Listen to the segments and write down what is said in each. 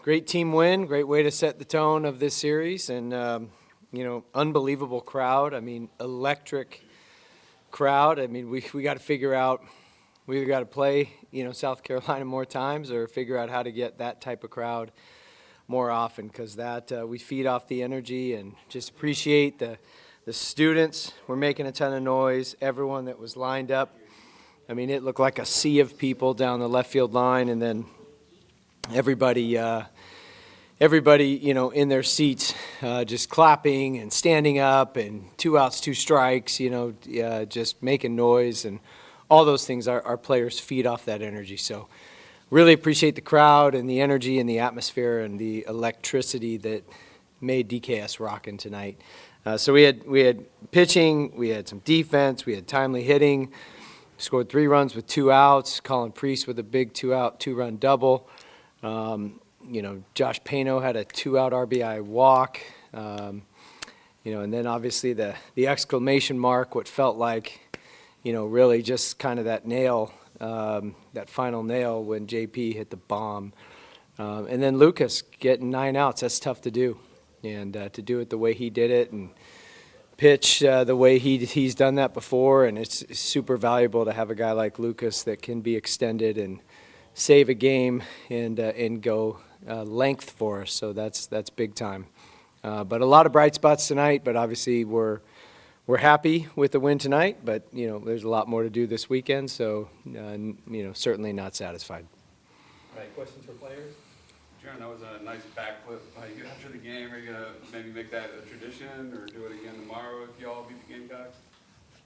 great team win, great way to set the tone of this series, and unbelievable crowd. I mean, electric crowd. I mean, we got to figure out, we either got to play South Carolina more times or figure out how to get that type of crowd more often, because that we feed off the energy, and just appreciate the students. We're making a ton of noise. Everyone that was lined up. I mean, it looked like a sea of people down the left field line, and then everybody in their seats just clapping and standing up, and 2 outs, 2 strikes, just making noise, and all those things. Our players feed off that energy. So really appreciate the crowd and the energy and the atmosphere and the electricity that made DKS rocking tonight. So we had pitching, we had some defense, we had timely hitting. Scored 3 runs with 2 outs. Colin Priest with a big 2-out, 2-run double. Josh Pano had a 2-out RBI walk. And then obviously the exclamation mark, what felt like, really just kind of that nail, that final nail when JP hit the bomb. And then Lucas getting 9 outs. That's tough to do. And to do it the way he did it, and pitch the way he's done that before, and it's super valuable to have a guy like Lucas that can be extended and save a game and go length for us. So that's big time. But a lot of bright spots tonight. But obviously we're happy with the win tonight. But there's a lot more to do this weekend. So certainly not satisfied. All right, questions for players? Jarren, that was a nice backflip after the game. Are you going to maybe make that a tradition or do it again tomorrow if y'all beat the Gamecocks?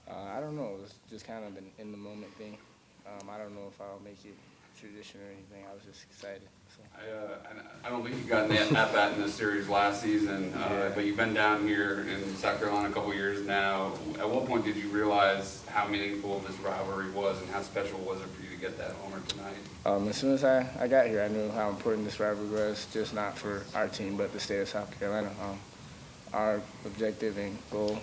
I don't know. It's just kind of an in-the-moment thing. I don't know if I'll make it tradition or anything. I was just excited. So. I don't think you got an at-bat in this series last season, but you've been down here in South Carolina a couple years now. At what point did you realize how meaningful this rivalry was, and how special was it for you to get that homer tonight? As soon as I got here, I knew how important this rivalry was, just not for our team, but the state of South Carolina. Our objective and goal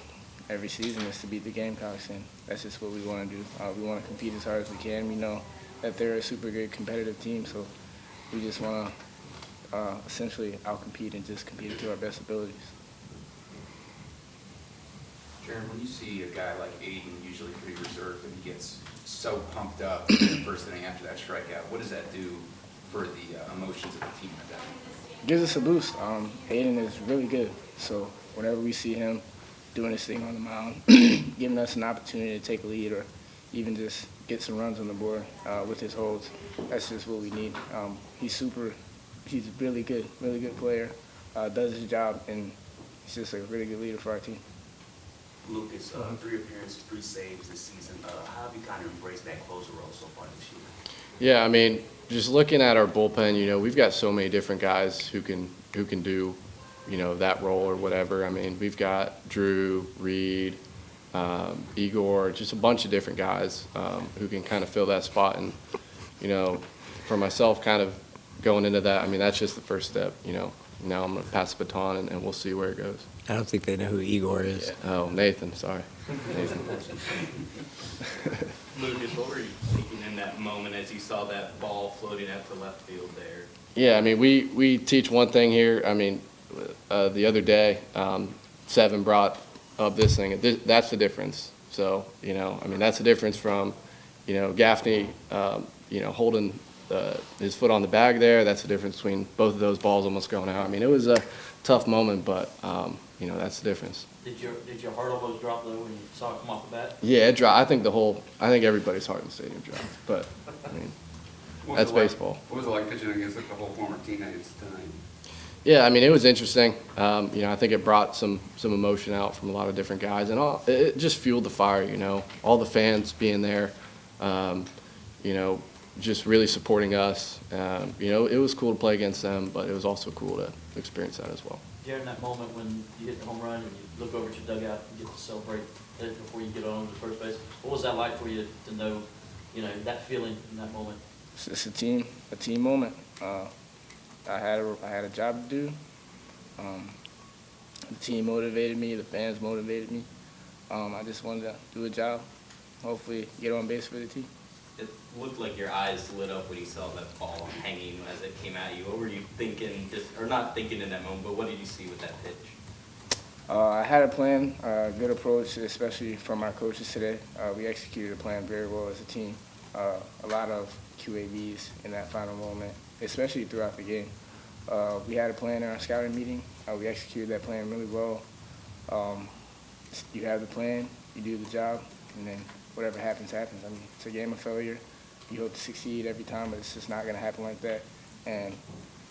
every season is to beat the Gamecocks, and that's just what we want to do. We want to compete as hard as we can. We know that they're a super good competitive team, so we just want to essentially outcompete and just compete to our best abilities. Jarren, when you see a guy like Aiden, usually pretty reserved, and he gets so pumped up in the first inning after that strikeout, what does that do for the emotions of the team at that point? It gives us a boost. Aiden is really good, so whenever we see him doing his thing on the mound, giving us an opportunity to take a lead or even just get some runs on the board with his holds, that's just what we need. He's a really good player, does his job, and he's just a really good leader for our team. Lucas, 3 appearances, 3 saves this season. How have you kind of embraced that closer role so far this year? Yeah, I mean, just looking at our bullpen, we've got so many different guys who can do, that role or whatever. I mean, we've got Drew, Reed, Igor, just a bunch of different guys who can kind of fill that spot. And, for myself, kind of going into that, I mean, that's just the first step. Now I'm going to pass the baton, and we'll see where it goes. I don't think they know who Igor is. Yeah. Oh, Nathan, sorry. Nathan. Lucas, what were you thinking in that moment as you saw that ball floating out to left field there? Yeah, I mean, we teach one thing here. I mean, the other day, Seven brought up this thing. That's the difference. So, I mean, that's the difference from, Gaffney, holding his foot on the bag there. That's the difference between both of those balls almost going out. I mean, it was a tough moment, but, that's the difference. Did your heart almost drop, though, when you saw it come off the bat? Yeah, it dropped. I think everybody's heart in the stadium dropped. But, I mean, that's baseball. What was it like pitching against a couple of former teammates tonight? Yeah, I mean, it was interesting. I think it brought some emotion out from a lot of different guys, and it just fueled the fire. All the fans being there, just really supporting us. It was cool to play against them, but it was also cool to experience that as well. Jarren, that moment when you hit the home run and you look over at your dugout and get to celebrate it before you get on to first base, what was that like for you to know, that feeling in that moment? It's a team moment. I had a job to do. The team motivated me. The fans motivated me. I just wanted to do a job, hopefully get on base for the team. it looked like your eyes lit up when you saw that ball hanging as it came at you. What were you thinking, or not thinking in that moment, but what did you see with that pitch? I had a plan, good approach, especially from our coaches today. We executed the plan very well as a team. A lot of QABs in that final moment, especially throughout the game. We had a plan in our scouting meeting. We executed that plan really well. You have the plan, you do the job, and then whatever happens, happens. I mean, it's a game of failure. You hope to succeed every time, but it's just not going to happen like that. And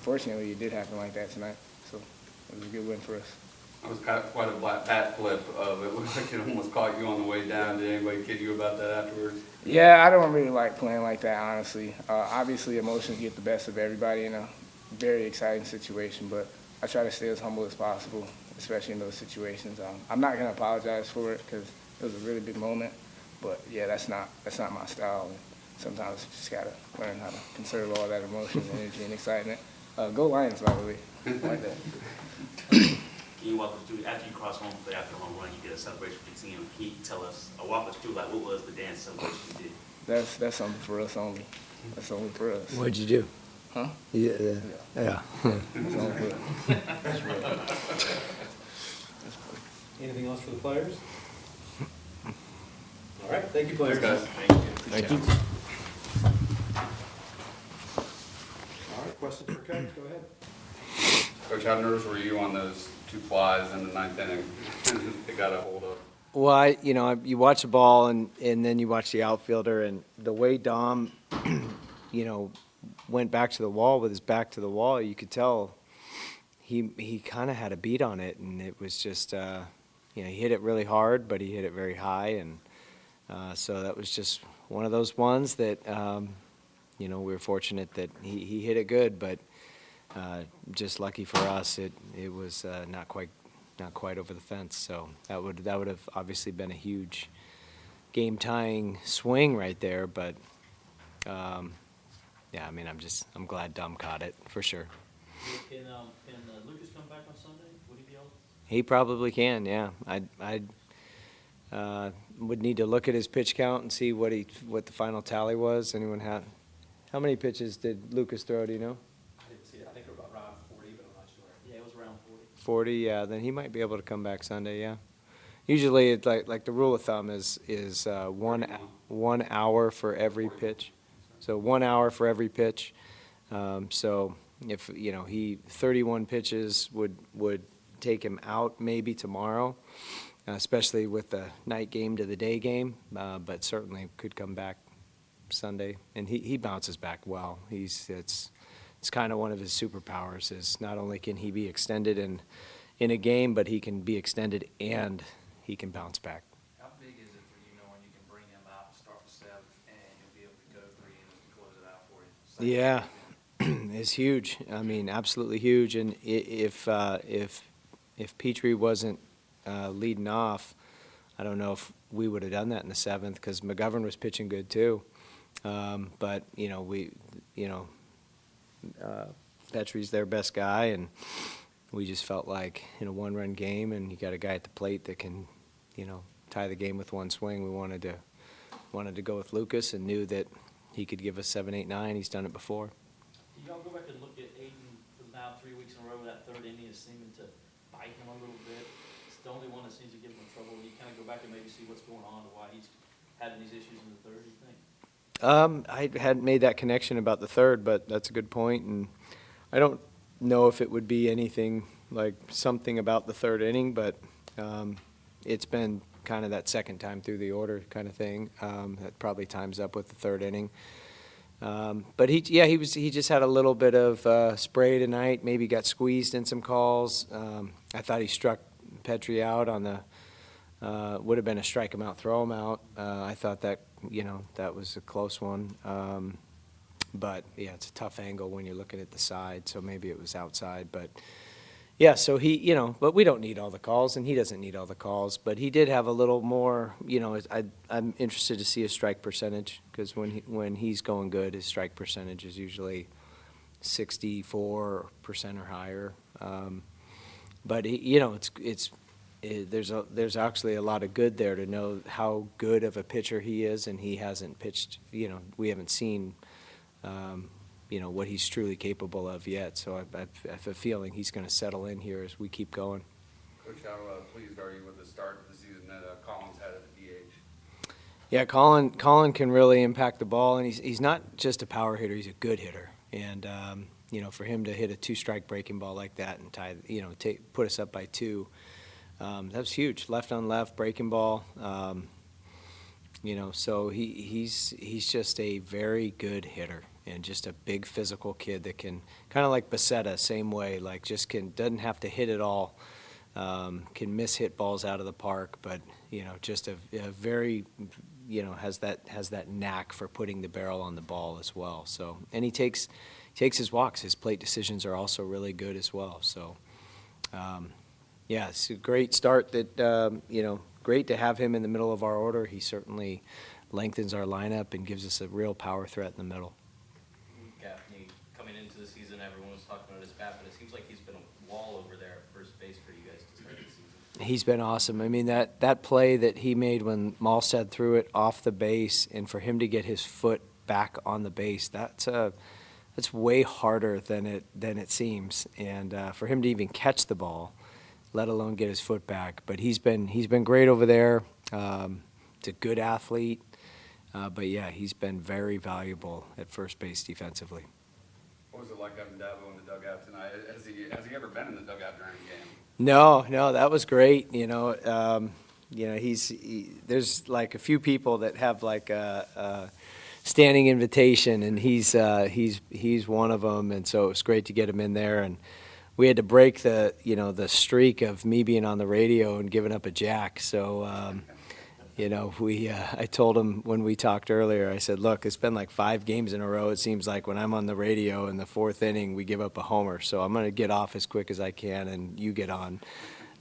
fortunately, it did happen like that tonight. So it was a good win for us. It was quite a bat flip. It looked like it almost caught you on the way down. Did anybody kid you about that afterwards? Yeah, I don't really like playing like that, honestly. Obviously, emotions get the best of everybody in a very exciting situation, but I try to stay as humble as possible, especially in those situations. I'm not going to apologize for it because it was a really big moment, but yeah, that's not my style. And sometimes you just got to learn how to conserve all that emotion, energy, and excitement. Go Lions, by the way. Like that. Can you walk us through, after you cross home play, after the home run, you get a celebration with your team. Can you tell us, or walk us through, like, what was the dance celebration you did? That's something for us only. That's only for us. What'd you do? Huh? Yeah. That's only for us. Anything else for the players? All right, thank you, players. Thanks, Thank you. All right, questions for Coach? Go ahead. Coach, how nervous were you on those two flies in the ninth inning? They got a hold of. Well, you watch the ball and then you watch the outfielder, and the way Dom, went back to the wall with his back to the wall, you could tell he kind of had a beat on it, and it was just, he hit it really hard, but he hit it very high, and so that was just one of those ones that, we were fortunate that he hit it good, but just lucky for us, it was not quite over the fence. So that would have obviously been a huge game-tying swing right there. But yeah, I mean, I'm glad Dom caught it for sure. Can Lucas come back on Sunday? Would he be able? He probably can. Yeah, I would need to look at his pitch count and see what the final tally was. Anyone had? How many pitches did Lucas throw? Do you know? I didn't see it. I think we're about around 40, but I'm not sure. Yeah, it was around 40. 40, yeah, then he might be able to come back Sunday, yeah. Usually, it's like the rule of thumb is 1 hour for every pitch. So 1 hour for every pitch. So if, 31 pitches would take him out maybe tomorrow, especially with the night game to the day game, but certainly could come back Sunday. And he bounces back well. It's kind of one of his superpowers is not only can he be extended in a game, but he can be extended and he can bounce back. How big is it for you knowing you can bring him out and start the seventh and you'll be able to go 3 innings and close it out for you? Yeah, it's huge. I mean, absolutely huge. And if Petrie wasn't leading off, I don't know if we would have done that in the seventh because McGovern was pitching good too. But Petrie's their best guy, and we just felt like in a one-run game, and you got a guy at the plate that can, tie the game with one swing. We wanted to go with Lucas and knew that he could give us 7, 8, 9. He's done it before. Do y'all go back and look at Aiden for now 3 weeks in a row? That third inning is seeming to bite him a little bit. It's the only one that seems to give him trouble. You kind of go back and maybe see what's going on, why he's having these issues in the third. You think? I hadn't made that connection about the third, but that's a good point, and I don't know if it would be anything like something about the third inning, but it's been kind of that second time through the order kind of thing. That probably times up with the third inning. But he just had a little bit of spray tonight. Maybe got squeezed in some calls. I thought he struck Petrie out on the would have been a strike him out, throw him out. I thought that that was a close one. But yeah, it's a tough angle when you're looking at the side. So maybe it was outside, but. Yeah, so he, but we don't need all the calls, and he doesn't need all the calls. But he did have a little more, I'm interested to see his strike percentage because when he's going good, his strike percentage is usually 64% or higher. But he, it's there's actually a lot of good there to know how good of a pitcher he is, and he hasn't pitched, we haven't seen, what he's truly capable of yet. So I have a feeling he's going to settle in here as we keep going. Coach, how pleased are you with the start of the season that Collins had at the DH? Yeah, Colin can really impact the ball, and he's not just a power hitter; he's a good hitter. And for him to hit a 2-strike breaking ball like that and put us up by 2, that was huge. Left on left breaking ball. So he's just a very good hitter and just a big physical kid that can, kind of like Bacetta, same way, like doesn't have to hit it all. Can miss hit balls out of the park, but just a very has that knack for putting the barrel on the ball as well. So, and he takes his walks. His plate decisions are also really good as well. So it's a great start. That great to have him in the middle of our order. He certainly lengthens our lineup and gives us a real power threat in the middle. Gaffney, coming into the season, everyone was talking about his bat, but it seems like he's been a wall over there at first base for you guys to start the season. He's been awesome. I mean, that play that he made when Mahlstedt threw it off the base, and for him to get his foot back on the base, that's way harder than it seems. And for him to even catch the ball, let alone get his foot back. But he's been great over there. He's a good athlete. But yeah, he's been very valuable at first base defensively. What was it like having Dabo in the dugout tonight? Has he ever been in the dugout during a game? No, that was great. There's like a few people that have like a standing invitation, and he's one of them. And so it was great to get him in there. And we had to break the streak of me being on the radio and giving up a jack. So, I told him when we talked earlier, I said, look, it's been like 5 games in a row. It seems like when I'm on the radio in the 4th inning, we give up a homer. So I'm going to get off as quick as I can, and you get on.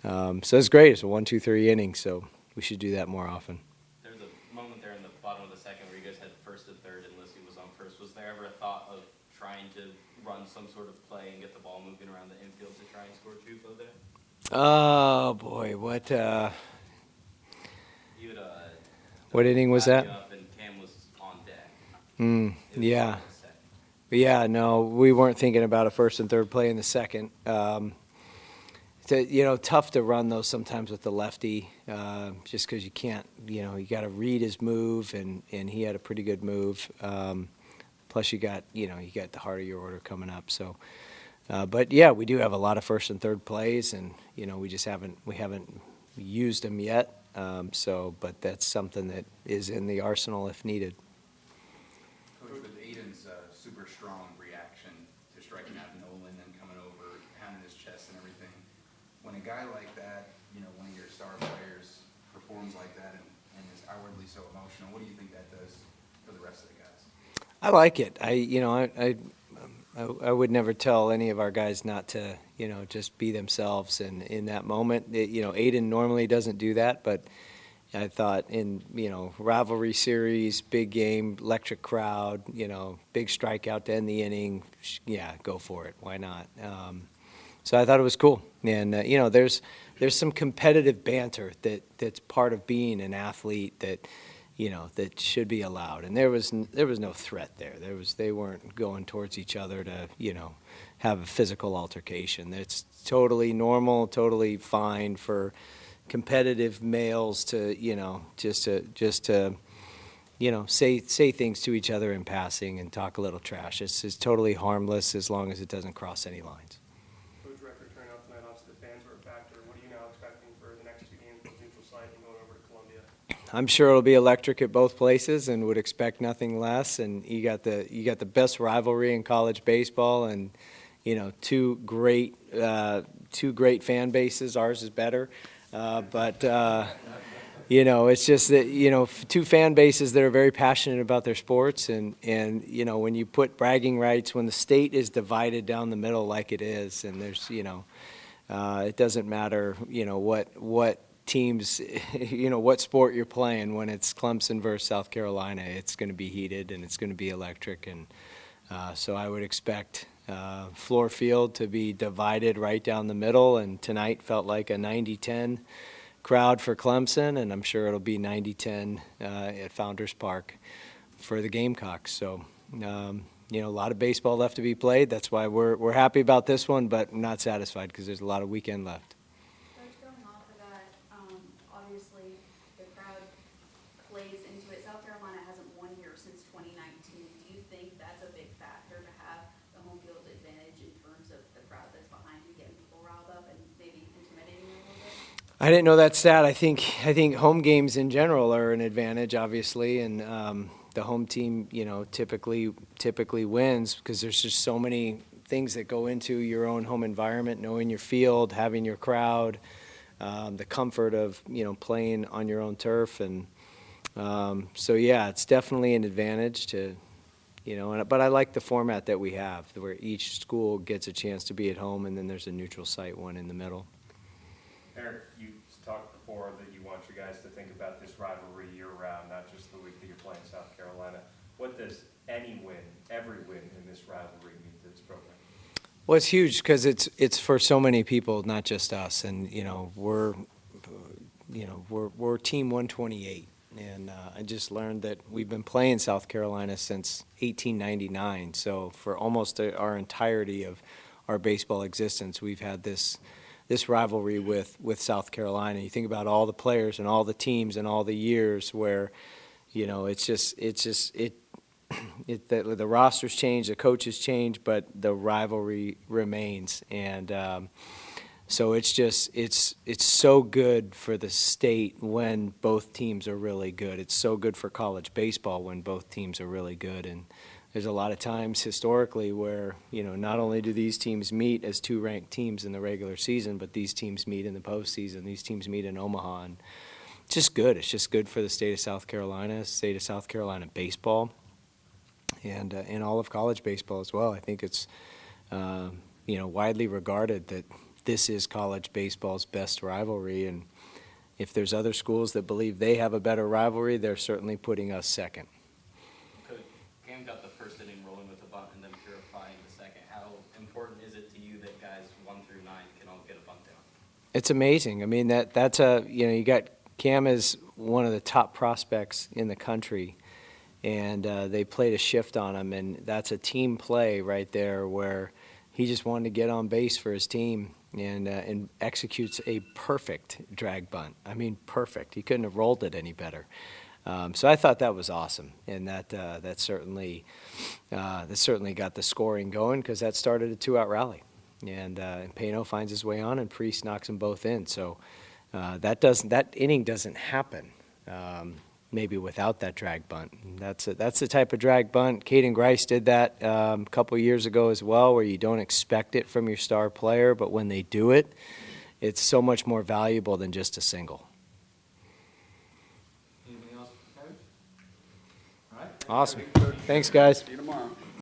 So it's great. It's a 1, 2, 3 inning, so we should do that more often. There's a moment there in the bottom of the second where you guys had first and third, and Lissy was on first. Was there ever a thought of trying to run some sort of play and get the ball moving around the infield to try and score Trufo there? Oh, boy, what inning was that? Up and Cam was on deck. Yeah. But yeah, no, we weren't thinking about a first and third play in the second. Tough to run those sometimes with the lefty, just because you can't, you got to read his move, and he had a pretty good move. Plus you got the heart of your order coming up. So, but yeah, we do have a lot of first and third plays, and we haven't used them yet. But that's something that is in the arsenal if needed. Coach, with Aiden's super strong reaction to striking out Nolan and coming over, pounding his chest and everything, when a guy like that, one of your star players, performs like that and is outwardly so emotional, what do you think that does for the rest of the guys? I like it. I would never tell any of our guys not to, just be themselves. And in that moment, Aiden normally doesn't do that, but I thought in, rivalry series, big game, electric crowd, big strikeout to end the inning, yeah, go for it. Why not? So I thought it was cool. And, there's some competitive banter that's part of being an athlete that should be allowed. And there was no threat there. They weren't going towards each other to, have a physical altercation. It's totally normal, totally fine for competitive males to, just to say things to each other in passing and talk a little trash. It's totally harmless as long as it doesn't cross any lines. Coach, record turnout tonight, obviously the fans were a factor. What are you now expecting for the next 2 games, both neutral site and going over to Columbia? I'm sure it'll be electric at both places, and would expect nothing less. And you got the best rivalry in college baseball, and two great fan bases. Ours is better, but it's just that 2 fan bases that are very passionate about their sports, and when you put bragging rights, when the state is divided down the middle like it is, and there's it doesn't matter what teams, what sport you're playing. When it's Clemson versus South Carolina, it's going to be heated and it's going to be electric. And so I would expect floor field to be divided right down the middle, and tonight felt like a 90-10 crowd for Clemson, and I'm sure it'll be 90-10 at Founders Park for the Gamecocks. So, a lot of baseball left to be played. That's why we're happy about this one, but not satisfied because there's a lot of weekend left. Coach, going off of that, obviously the crowd plays into it. South Carolina hasn't won here since 2019. Do you think that's a big factor to have the home field advantage in terms of the crowd that's behind you, getting people riled up and maybe intimidating them a little bit? I didn't know that stat. I think home games in general are an advantage, obviously, and the home team, typically wins because there's just so many things that go into your own home environment, knowing your field, having your crowd, the comfort of playing on your own turf, and so yeah, it's definitely an advantage to, but I like the format that we have, where each school gets a chance to be at home, and then there's a neutral site one in the middle. Erik, you talked before that you want you guys to think about this rivalry year-round, not just the week that you're playing South Carolina. What does any win, every win in this rivalry mean to this program? Well, it's huge because it's for so many people, not just us. And we're Team 128, and I just learned that we've been playing South Carolina since 1899. So for almost our entirety of our baseball existence, we've had this rivalry with South Carolina. You think about all the players and all the teams and all the years where, the rosters change, the coaches change, but the rivalry remains. And so it's so good for the state when both teams are really good. It's so good for college baseball when both teams are really good. And there's a lot of times historically where, not only do these teams meet as two ranked teams in the regular season, but these teams meet in the postseason. These teams meet in Omaha. And it's just good. It's just good for the state of South Carolina baseball, and all of college baseball as well. I think it's, widely regarded that this is college baseball's best rivalry. And if there's other schools that believe they have a better rivalry, they're certainly putting us second. Cam got the first inning rolling with a bunt and then Purify in the second. How important is it to you that guys 1 through 9 can all get a bunt down? It's amazing. I mean, that's you got Cam is one of the top prospects in the country, and they played a shift on him, and that's a team play right there where he just wanted to get on base for his team and executes a perfect drag bunt. I mean, perfect. He couldn't have rolled it any better. So I thought that was awesome, and that certainly got the scoring going because that started a 2-out rally, and Pano finds his way on, and Priest knocks them both in. So that inning doesn't happen maybe without that drag bunt. That's the type of drag bunt. Caden Grice did that a couple years ago as well, where you don't expect it from your star player, but when they do it, it's so much more valuable than just a single. Anything else, Coach? All right. Awesome. Thanks, guys. See you tomorrow.